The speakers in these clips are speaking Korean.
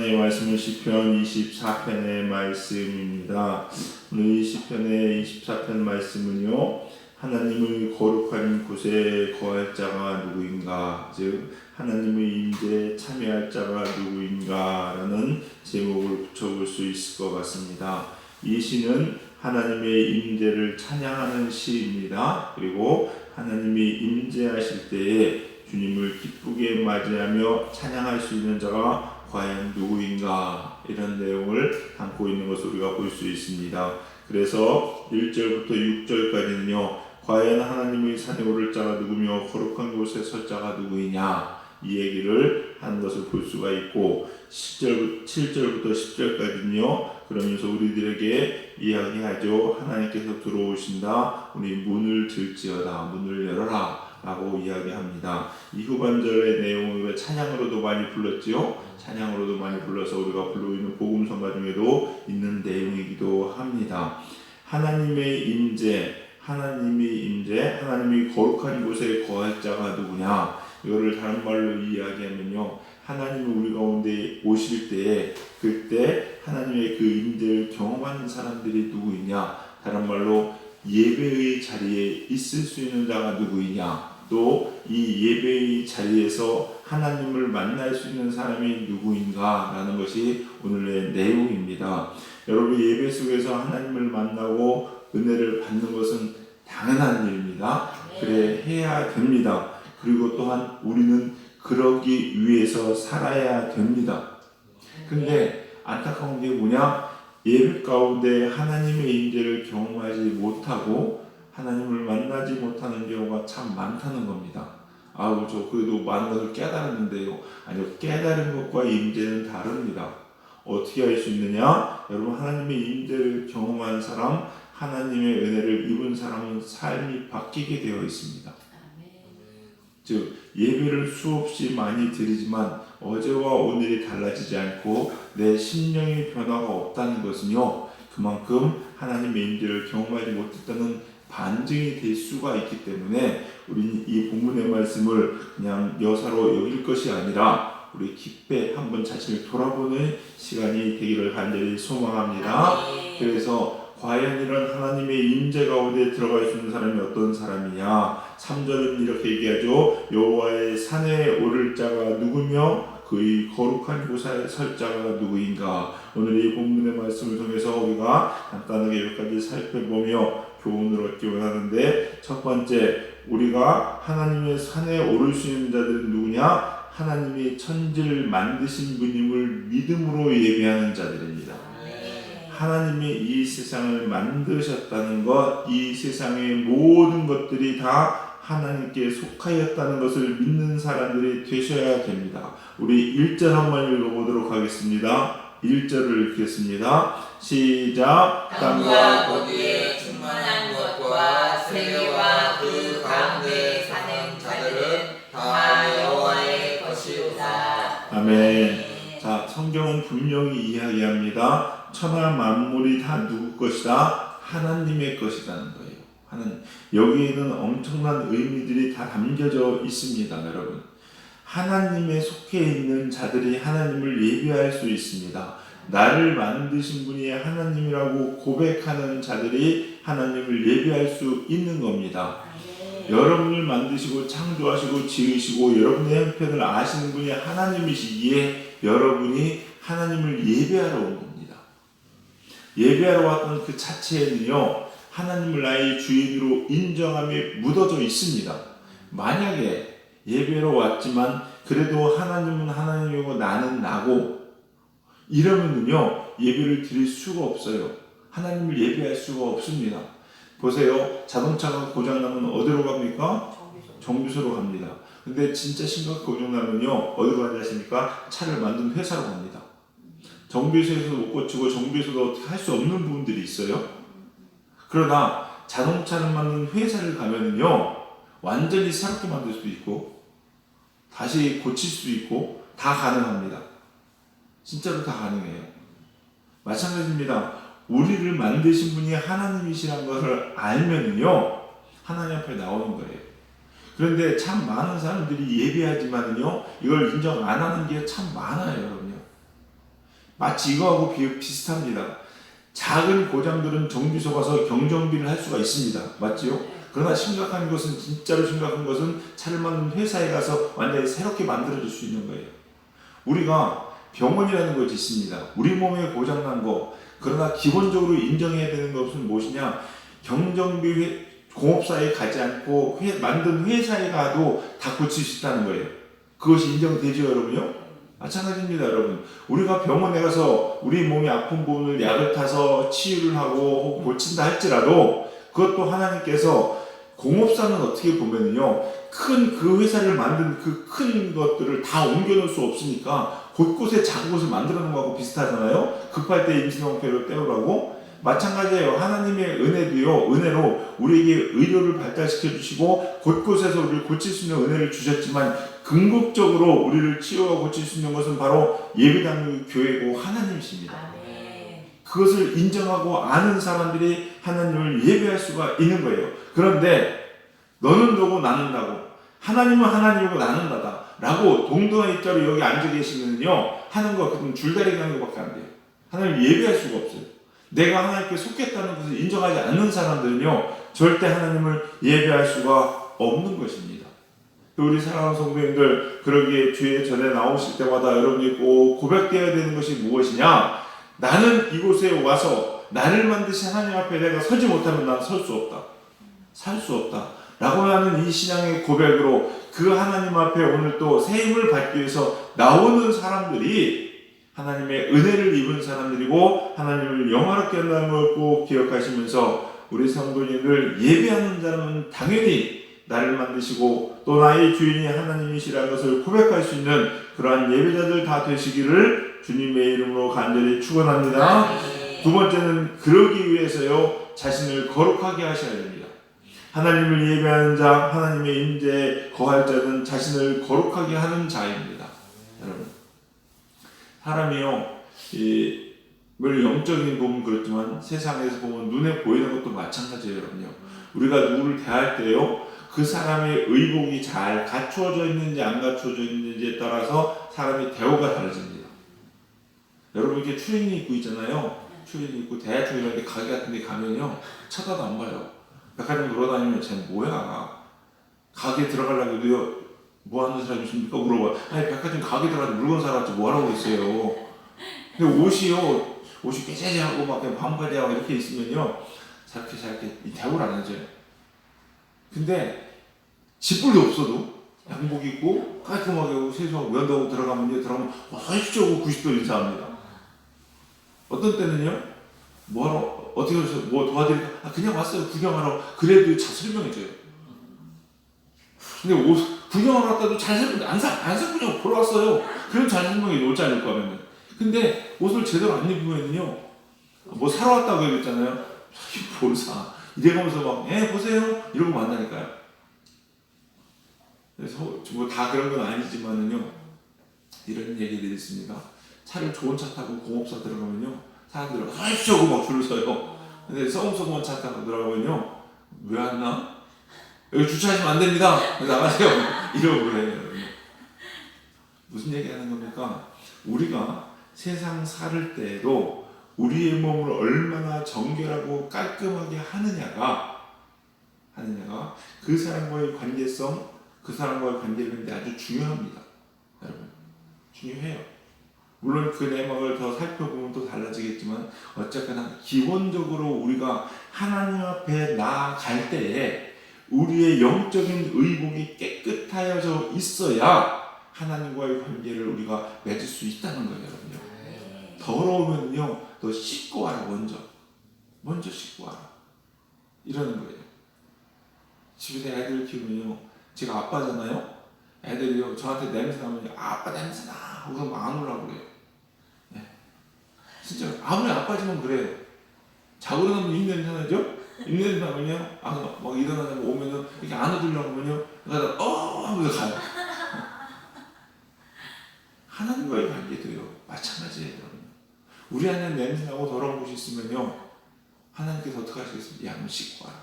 하나님의 말씀은 시편 24편의 말씀입니다. 오늘 시편의 24편 말씀은요, 하나님의 거룩한 곳에 거할 자가 누구인가, 즉 하나님의 임재에 참여할 자가 누구인가 라는 제목을 붙여볼 수 있을 것 같습니다. 이 시는 하나님의 임재를 찬양하는 시입니다. 그리고 하나님이 임재하실 때에 주님을 기쁘게 맞이하며 찬양할 수 있는 자가 과연 누구인가, 이런 내용을 담고 있는 것을 우리가 볼 수 있습니다. 그래서 1절부터 6절까지는요, 과연 하나님의 산에 오를 자가 누구며 거룩한 곳에 설 자가 누구이냐, 이 얘기를 하는 것을 볼 수가 있고, 7절부터 10절까지는요 그러면서 우리들에게 이야기하죠. 하나님께서 들어오신다, 우리 문을 들지어다, 문을 열어라 라고 이야기합니다. 이 후반절의 내용을 찬양으로도 많이 불렀지요. 찬양으로도 많이 불러서 우리가 부르고 있는 복음성가 중에도 있는 내용이기도 합니다. 하나님의 임재, 하나님이 거룩한 곳에 거할 자가 누구냐, 이거를 다른 말로 이야기하면요, 하나님이 우리 가운데 오실 때에 그때 하나님의 그 임재를 경험하는 사람들이 누구이냐, 다른 말로 예배의 자리에 있을 수 있는 자가 누구이냐, 또 이 예배의 자리에서 하나님을 만날 수 있는 사람이 누구인가 라는 것이 오늘의 내용입니다. 여러분, 예배 속에서 하나님을 만나고 은혜를 받는 것은 당연한 일입니다. 그래 해야 됩니다. 그리고 또한 우리는 그러기 위해서 살아야 됩니다. 근데 안타까운 게 뭐냐? 예배 가운데 하나님의 임재를 경험하지 못하고 하나님을 만나지 못하는 경우가 참 많다는 겁니다. 저 그래도 많은 것을 깨달았는데요. 아니요, 깨달은 것과 임재는 다릅니다. 어떻게 할 수 있느냐? 여러분, 하나님의 임재를 경험한 사람, 하나님의 은혜를 입은 사람은 삶이 바뀌게 되어 있습니다. 즉, 예배를 수없이 많이 드리지만 어제와 오늘이 달라지지 않고 내 심령의 변화가 없다는 것은요, 그만큼 하나님의 임재를 경험하지 못했다는 반증이 될 수가 있기 때문에 우리는 이 본문의 말씀을 그냥 여사로 여길 것이 아니라 우리 깊게 한번 자신을 돌아보는 시간이 되기를 간절히 소망합니다. 그래서 과연 이런 하나님의 임재 가운데 들어갈 수 있는 사람이 어떤 사람이냐, 3절은 이렇게 얘기하죠. 여호와의 산에 오를 자가 누구며 그의 거룩한 곳에 설 자가 누구인가. 오늘 이 본문의 말씀을 통해서 우리가 간단하게 몇 가지 살펴보며 교훈을 얻기 원하는데, 첫 번째, 우리가 하나님의 산에 오를 수 있는 자들은 누구냐? 하나님이 천지를 만드신 분임을 믿음으로 예배하는 자들입니다. 하나님이 이 세상을 만드셨다는 것, 이 세상의 모든 것들이 다 하나님께 속하였다는 것을 믿는 사람들이 되셔야 됩니다. 우리 1절 한번 읽어보도록 하겠습니다. 1절을 읽겠습니다. 시작. 땅과 거기에 충만한 것과 세계와 그 가운데 사는 자들은 다 여호와의 것이로다. 아멘. 자, 성경은 분명히 이야기합니다. 천하 만물이 다 누구 것이다? 하나님의 것이라는 거예요. 여기에는 엄청난 의미들이 다 담겨져 있습니다, 여러분. 하나님에 속해 있는 자들이 하나님을 예배할 수 있습니다. 나를 만드신 분이 하나님이라고 고백하는 자들이 하나님을 예배할 수 있는 겁니다. 여러분을 만드시고 창조하시고 지으시고 여러분의 형편을 아시는 분이 하나님이시기에 여러분이 하나님을 예배하러 온 겁니다. 예배하러 왔던 그 자체에는요, 하나님을 나의 주인으로 인정함이 묻어져 있습니다. 만약에 예배로 왔지만 그래도 하나님은 하나님이고 나는 나고 이러면은요, 예배를 드릴 수가 없어요. 하나님을 예배할 수가 없습니다. 보세요. 자동차가 고장나면 어디로 갑니까? 정비소로 갑니다. 근데 진짜 심각하게 고장나면요, 어디로 가지 않습니까? 차를 만든 회사로 갑니다. 정비소에서 못 고치고 정비소도 어떻게 할 수 없는 부분들이 있어요. 그러나 자동차를 만든 회사를 가면은요, 완전히 새롭게 만들 수도 있고 다시 고칠 수도 있고 다 가능합니다. 진짜로 다 가능해요. 마찬가지입니다. 우리를 만드신 분이 하나님이시라는 것을 알면은요, 하나님 앞에 나오는 거예요. 그런데 참 많은 사람들이 예배하지만은요, 이걸 인정 안 하는 게 참 많아요, 여러분요. 마치 이거하고 비슷합니다. 작은 고장들은 정비소 가서 경정비를 할 수가 있습니다. 맞지요? 그러나 심각한 것은, 진짜로 심각한 것은 차를 만드는 회사에 가서 완전히 새롭게 만들어줄 수 있는 거예요. 우리가 병원이라는 것이 있습니다. 우리 몸에 고장난 거, 그러나 기본적으로 인정해야 되는 것은 무엇이냐? 경정비 공업사에 가지 않고 만든 회사에 가도 다 고칠 수 있다는 거예요. 그것이 인정되죠, 여러분요? 마찬가지입니다, 여러분. 우리가 병원에 가서 우리 몸이 아픈 부분을 약을 타서 치유를 하고 고친다 할지라도 그것도 하나님께서, 공업사는 어떻게 보면요, 큰 그 회사를 만든 그 큰 것들을 다 옮겨놓을 수 없으니까 곳곳에 작은 곳을 만들어 놓은 거하고 비슷하잖아요. 급할 때 임시방패로 때우라고. 마찬가지예요. 하나님의 은혜도요, 은혜로 우리에게 의료를 발달시켜 주시고 곳곳에서 우리를 고칠 수 있는 은혜를 주셨지만, 궁극적으로 우리를 치유하고 고칠 수 있는 것은 바로 예배당 교회고 하나님이십니다. 그것을 인정하고 아는 사람들이 하나님을 예배할 수가 있는 거예요. 그런데 너는 너고 나는 나고, 하나님은 하나님이고 나는 나다 라고 동등한 입자로 여기 앉아 계시면요, 하는 거 그건 줄다리기 하는 것밖에 안 돼요. 하나님을 예배할 수가 없어요. 내가 하나님께 속겠다는 것을 인정하지 않는 사람들은요, 절대 하나님을 예배할 수가 없는 것입니다. 우리 사랑하는 성도님들, 그러기에 주의 전에 나오실 때마다 여러분이 꼭 고백되어야 되는 것이 무엇이냐? 나는 이곳에 와서 나를 만드신 하나님 앞에 내가 서지 못하면 난 설 수 없다, 살 수 없다 라고 하는 이 신앙의 고백으로 그 하나님 앞에 오늘 또 새 힘을 받기 위해서 나오는 사람들이 하나님의 은혜를 입은 사람들이고, 하나님을 영화롭게 한다는 걸 꼭 기억하시면서, 우리 성도님들, 예배하는 자는 당연히 나를 만드시고 또 나의 주인이 하나님이시라는 것을 고백할 수 있는 그러한 예배자들 다 되시기를 주님의 이름으로 간절히 축원합니다. 두 번째는, 그러기 위해서요, 자신을 거룩하게 하셔야 됩니다. 하나님을 예배하는 자, 하나님의 임재에 거할 자는 자신을 거룩하게 하는 자입니다. 여러분, 사람이요, 물 영적인 부분 그렇지만 세상에서 보면 눈에 보이는 것도 마찬가지예요, 여러분요. 우리가 누구를 대할 때요, 그 사람의 의복이 잘 갖추어져 있는지 안 갖추어져 있는지에 따라서 사람의 대우가 달라집니다. 여러분, 이렇게 추리닝 입고 있잖아요. 추리닝 입고 대충 이런데 가게 같은 데 가면요, 쳐다도 안 봐요. 백화점 돌아다니면 쟤 뭐야? 가게 들어가려고 해도요, 뭐 하는 사람이십니까? 물어봐. 아니, 백화점 가게 들어가서 물건 사라지 뭐 하라고 있어요. 근데 옷이 깨재재하고 막 그냥 반바지하고 이렇게 있으면요, 저렇게 대우를 안 해줘요. 근데 짓불도 없어도 양복 입고 깔끔하게 세수하고 면도하고 들어가면 훨씬 90도 인사합니다. 어떤 때는요, 뭐하러, 어떻게 하셔서 뭐 도와드릴까? 그냥 왔어요, 구경하러. 그래도 잘 설명해줘요. 근데 옷 구경하러 왔다도 잘 설명, 안 샀군요, 보러 왔어요. 그럼 잘 설명해, 옷 잘 입고 하면은. 근데 옷을 제대로 안 입으면요, 뭐 사러 왔다고 그랬잖아요. 뭘 사? 이래가면서 막, 보세요, 이러고 만나니까요. 그래서 뭐 다 그런 건 아니지만은요, 이런 얘기들이 있습니다. 차를 좋은 차 타고 공업사 들어가면요, 사람들은 하십시오 막 줄을 서요. 근데 썩은 차 타고 들어가면요, 왜 안 나? 여기 주차하시면 안 됩니다. 나가세요. 이러고 그래요. 무슨 얘기 하는 겁니까? 우리가 세상 살을 때에도 우리의 몸을 얼마나 정결하고 깔끔하게 하느냐가 그 사람과의 관계성, 그 사람과의 관계를 아주 중요합니다. 여러분, 중요해요. 물론 그 내막을 더 살펴보면 또 달라지겠지만, 어쨌거나 기본적으로 우리가 하나님 앞에 나아갈 때에 우리의 영적인 의복이 깨끗하여져 있어야 하나님과의 관계를 우리가 맺을 수 있다는 거예요, 여러분요. 더러우면요, 너 씻고 와라. 먼저 씻고 와라. 이러는 거예요. 집에서 애들 키우면요, 제가 아빠잖아요. 애들이요, 저한테 냄새 나면 아빠 냄새 나 하고서 막 안 오려고 그래요. 네. 진짜 아무리 아빠지만 그래요. 자고 일어나면 입냄새 나죠? 입냄새 나면요, 막 일어나면 오면은 이렇게 안아주려고 하면요, 하면서 가요. 하나님과의 관계도요, 마찬가지예요. 우리 안에 냄새나고 더러운 곳이 있으면요, 하나님께서 어떻게 하시겠습니까? 야, 한번 씻고 와라.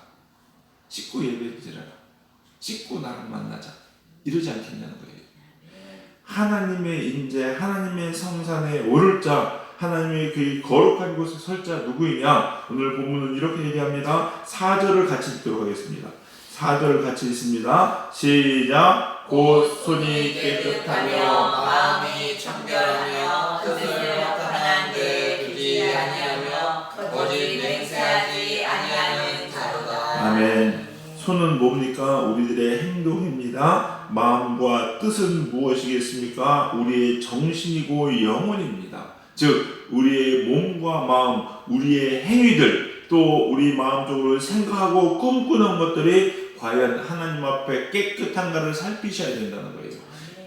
씻고 예배드리라. 씻고 나를 만나자. 이러지 않겠냐는 거예요. 하나님의 인재, 하나님의 성산에 오를 자, 하나님의 그 거룩한 곳에 설 자 누구이냐? 오늘 본문은 이렇게 얘기합니다. 4절을 같이 읽도록 하겠습니다. 4절을 같이 읽습니다. 시작. 곧 손이 깨끗하며 마음이 청결하며 뜻을 허탄한 데 두지 아니하며 거짓 맹세하지 아니하는 자로다. 아멘. 손은 뭡니까? 우리들의 행동입니다. 마음과 뜻은 무엇이겠습니까? 우리의 정신이고 영혼입니다. 즉 우리의 몸과 마음, 우리의 행위들, 또 우리 마음적으로 생각하고 꿈꾸는 것들이 과연 하나님 앞에 깨끗한가를 살피셔야 된다는 거예요.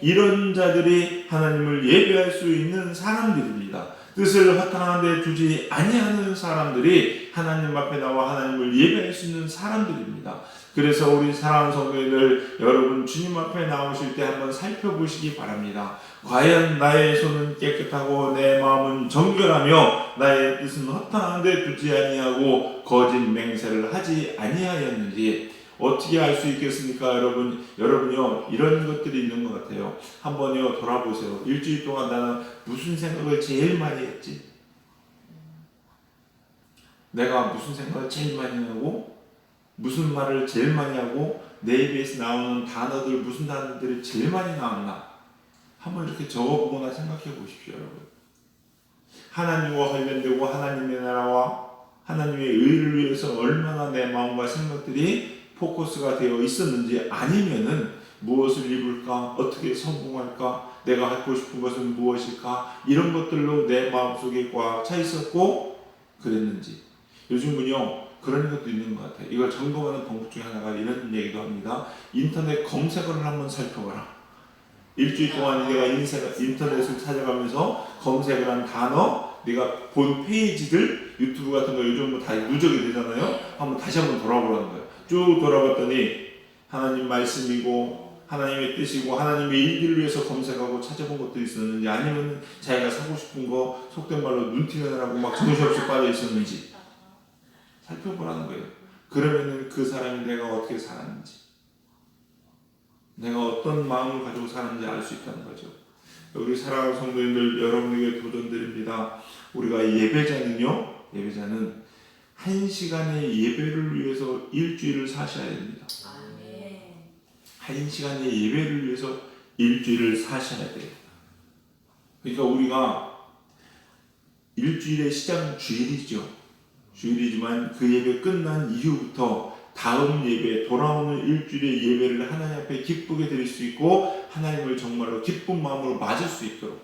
이런 자들이 하나님을 예배할 수 있는 사람들입니다. 뜻을 허탄한 데 두지 아니하는 사람들이 하나님 앞에 나와 하나님을 예배할 수 있는 사람들입니다. 그래서 우리 사랑하는 성도님들, 여러분 주님 앞에 나오실 때 한번 살펴보시기 바랍니다. 과연 나의 손은 깨끗하고 내 마음은 정결하며 나의 뜻은 허탄한 데 두지 아니하고 거짓 맹세를 하지 아니하였는지 어떻게 알 수 있겠습니까? 여러분요, 이런 것들이 있는 것 같아요. 한번요 돌아보세요. 일주일 동안 나는 무슨 생각을 제일 많이 했지? 내가 무슨 생각을 제일 많이 하고 무슨 말을 제일 많이 하고 내 입에서 나오는 단어들, 무슨 단어들이 제일 많이 나왔나? 한번 이렇게 적어보거나 생각해 보십시오, 여러분. 하나님과 관련되고 하나님의 나라와 하나님의 의를 위해서 얼마나 내 마음과 생각들이 포커스가 되어 있었는지, 아니면은 무엇을 입을까, 어떻게 성공할까, 내가 하고 싶은 것은 무엇일까, 이런 것들로 내 마음속에 꽉 차 있었고 그랬는지. 요즘은요 그런 것도 있는 것 같아요. 이걸 점검하는 방법 중에 하나가 이런 얘기도 합니다. 인터넷 검색어를 한번 살펴봐라. 일주일 동안 내가 인터넷을 찾아가면서 검색을 한 단어, 내가 본 페이지들, 유튜브 같은 거 요즘 뭐 다 누적이 되잖아요. 다시 한번 돌아보라는 거예요. 쭉 돌아봤더니 하나님 말씀이고 하나님의 뜻이고 하나님의 일들을 위해서 검색하고 찾아본 것도 있었는지, 아니면 자기가 사고 싶은 거 속된 말로 눈팅을 막 정신없이 빠져 있었는지 살펴보라는 거예요. 그러면은 그 사람이 내가 어떻게 살았는지, 내가 어떤 마음을 가지고 사는지 알 수 있다는 거죠. 우리 사랑하는 성도님들, 여러분에게 도전드립니다. 우리가 예배자는 1시간의 예배를 위해서 일주일을 사셔야 됩니다. 1시간의 예배를 위해서 일주일을 사셔야 돼요. 그러니까 우리가 일주일의 시작은 주일이죠. 주일이지만 그 예배 끝난 이후부터 다음 예배, 돌아오는 일주일의 예배를 하나님 앞에 기쁘게 드릴 수 있고 하나님을 정말로 기쁜 마음으로 맞을 수 있도록,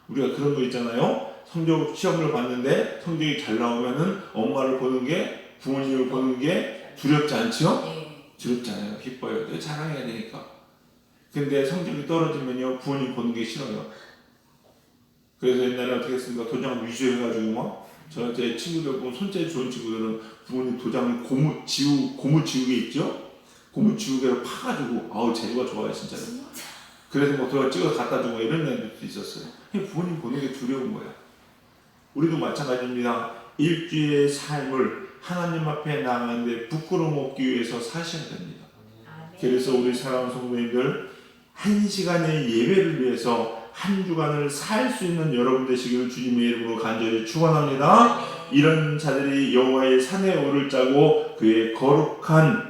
우리가 그런 거 있잖아요. 성적 시험을 봤는데 성적이 잘 나오면은 엄마를 보는 게, 부모님을 보는 게 두렵지 않죠? 두렵잖아요. 기뻐요. 내 자랑해야 되니까. 근데 성적이 떨어지면요 부모님 보는 게 싫어요. 그래서 옛날에 어떻게 했습니까? 도장 위조해가지고 제 친구들 보면 손재주 좋은 친구들은 부모님 도장을 고무 지우개 있죠? 고무 지우개로 파가지고, 아우 재주가 좋아요 진짜로. 그래서 도장 찍어서 갖다 주고 이런 애들도 있었어요. 부모님 보는 게 두려운 거야. 우리도 마찬가지입니다. 일주일의 삶을 하나님 앞에 나가는데 부끄러움 없기 위해서 사셔야 됩니다. 그래서 우리 사랑하는 성도님들, 1시간의 예배를 위해서 한 주간을 살 수 있는 여러분 되시기를 주님의 이름으로 간절히 축원합니다. 이런 자들이 여호와의 산에 오를 자고 그의 거룩한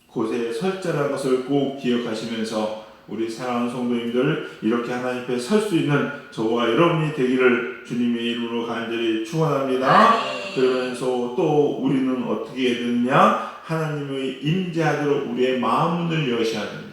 곳에 설 자라는 것을 꼭 기억하시면서 우리 사랑하는 성도님들, 이렇게 하나님 앞에 설 수 있는 저와 여러분이 되기를 주님의 이름으로 간절히 축원합니다. 그러면서 또 우리는 어떻게 해야 되느냐? 하나님의 임재하도록 우리의 마음문을 여셔야 됩니다.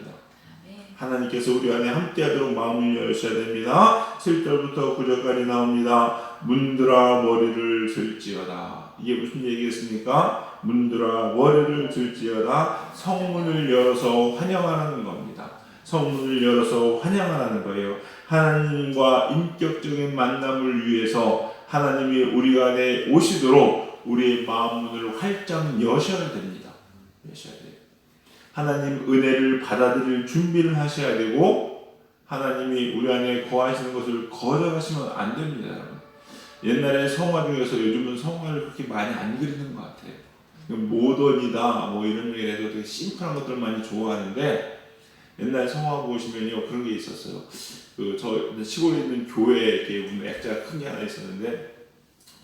하나님께서 우리 안에 함께하도록 마음을 여셔야 됩니다. 7절부터 9절까지 나옵니다. 문들아 머리를 들지어다. 이게 무슨 얘기겠습니까? 문들아 머리를 들지어다. 성문을 열어서 환영하는 겁니다. 성문을 열어서 환영하는 거예요. 하나님과 인격적인 만남을 위해서 하나님이 우리 안에 오시도록 우리의 마음문을 활짝 여셔야 됩니다. 여셔야 돼요. 하나님 은혜를 받아들일 준비를 하셔야 되고, 하나님이 우리 안에 거하시는 것을 거절하시면 안 됩니다. 여러분. 옛날에 성화 중에서 요즘은 성화를 그렇게 많이 안 그리는 것 같아요. 모던이다 이런 얘기를 해도 되게 심플한 것들 많이 좋아하는데, 옛날 성화 보시면요 그런 게 있었어요. 저 시골에 있는 교회에 이렇게 문 액자가 큰 게 하나 있었는데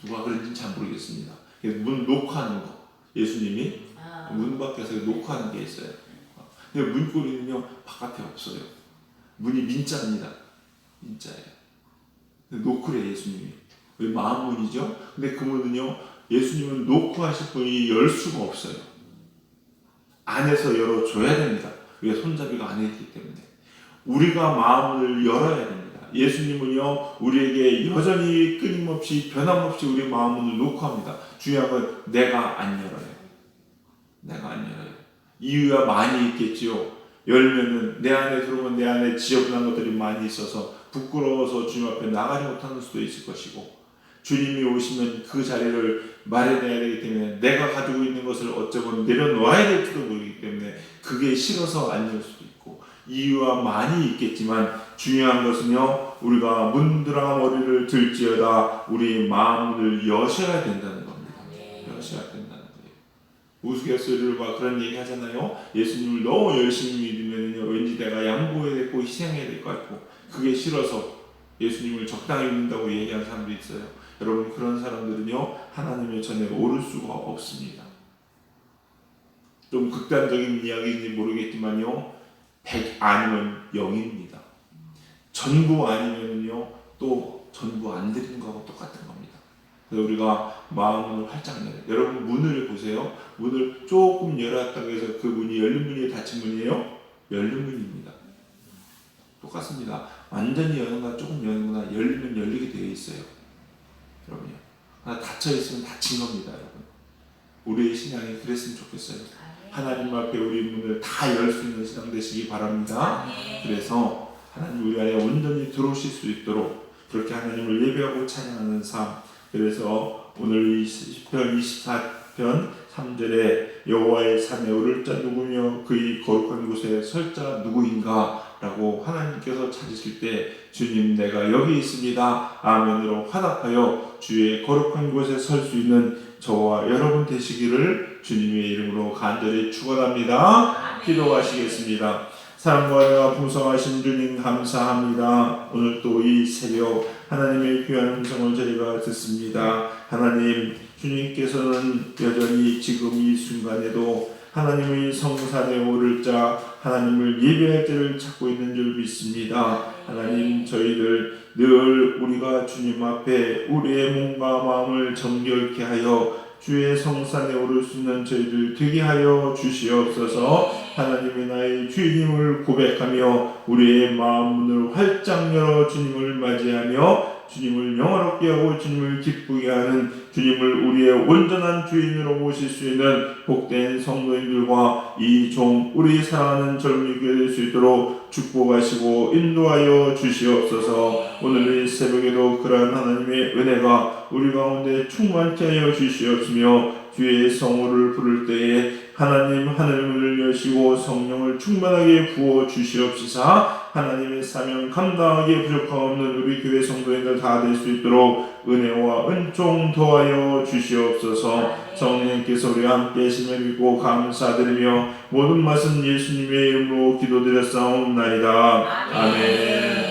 누가 그런지는 잘 모르겠습니다. 문 녹화하는 거 예수님이 문 밖에서 녹화하는 게 있어요. 근데 문고리는요 바깥에 없어요. 문이 민자입니다. 민자예요. 노크래 예수님이. 왜 마음문이죠? 근데 그 문은요 예수님은 노크하실 분이 열 수가 없어요. 안에서 열어줘야 됩니다. 왜 손잡이가 안에 있기 때문에. 우리가 마음을 열어야 됩니다. 예수님은요 우리에게 여전히 끊임없이 변함없이 우리 마음문을 노크합니다. 중요한 건 내가 안 열어요. 내가 안 열어요. 이유가 많이 있겠지요. 열면은 내 안에 들어오면 내 안에 지저분한 것들이 많이 있어서 부끄러워서 주님 앞에 나가지 못하는 수도 있을 것이고, 주님이 오시면 그 자리를 마련해야 되기 때문에 내가 가지고 있는 것을 어쩌면 내려놓아야 될지도 모르기 때문에 그게 싫어서 안 열 수도 있고, 이유와 많이 있겠지만 중요한 것은요 우리가 문드라 머리를 들지어다 우리 마음을 여셔야 된다는 겁니다. 여셔야 된다는 거예요. 우스갯소리로 막 그런 얘기 하잖아요. 예수님을 너무 열심히 믿으면요 왠지 내가 양보해야 되고 희생해야 될 것 같고, 그게 싫어서 예수님을 적당히 믿는다고 얘기하는 사람도 있어요. 여러분 그런 사람들은요 하나님의 전에 오를 수가 없습니다. 좀 극단적인 이야기인지 모르겠지만요 100 아니면 0입니다. 전부 아니면요 또 전부 안 드리는 거하고 똑같은 겁니다. 그래서 우리가 마음을 활짝 열어요. 여러분 문을 보세요. 문을 조금 열었다고 해서 그 문이 열린 문이에요, 닫힌 문이에요? 열린 문입니다. 똑같습니다. 완전히 여는 거나 조금 여는 거나 열리면 열리게 되어 있어요. 여러분요. 하나 닫혀 있으면 닫힌 겁니다, 여러분. 우리의 신앙이 그랬으면 좋겠어요. 하나님 앞에 우리 문을 다 열 수 있는 신앙 되시기 바랍니다. 그래서 하나님 우리 안에 온전히 들어오실 수 있도록 그렇게 하나님을 예배하고 찬양하는 삶. 그래서 오늘 이 시편 24편 3절에 여호와의 산에 오를 자 누구며 그의 거룩한 곳에 설 자 누구인가 라고 하나님께서 찾으실 때 주님 내가 여기 있습니다 아멘으로 화답하여 주의 거룩한 곳에 설 수 있는 저와 여러분 되시기를 주님의 이름으로 간절히 축원합니다. 기도하시겠습니다. 사랑과 은혜가 풍성하신 주님 감사합니다. 오늘 또 이 새벽 하나님의 귀한 음성을 저희가 듣습니다. 하나님 주님께서는 여전히 지금 이 순간에도 하나님의 성산에 오를 자 하나님을 예배할 때를 찾고 있는 줄 믿습니다. 하나님 저희들 늘 우리가 주님 앞에 우리의 몸과 마음을 정결케 하여 주의 성산에 오를 수 있는 저희들 되게 하여 주시옵소서. 하나님의 나의 주님을 고백하며 우리의 마음 문을 활짝 열어 주님을 맞이하며 주님을 영화롭게 하고 주님을 기쁘게 하는 주님을 우리의 온전한 주인으로 모실 수 있는 복된 성도님들과 이 종 우리 사랑하는 젊은이 교회 될 수 있도록 축복하시고 인도하여 주시옵소서. 오늘 이 새벽에도 그러한 하나님의 은혜가 우리 가운데 충만케 하여 주시옵으며 주의 성호를 부를 때에 하나님 하늘문을 여시고 성령을 충만하게 부어 주시옵시사. 하나님의 사명 감당하기에 부족함 없는 우리 교회 성도님들 다 될 수 있도록 은혜와 은총 더하여 주시옵소서. 성령님께서 우리와 함께 하심을 믿고 감사드리며 모든 말씀 예수님의 이름으로 기도드렸사옵나이다. 아멘.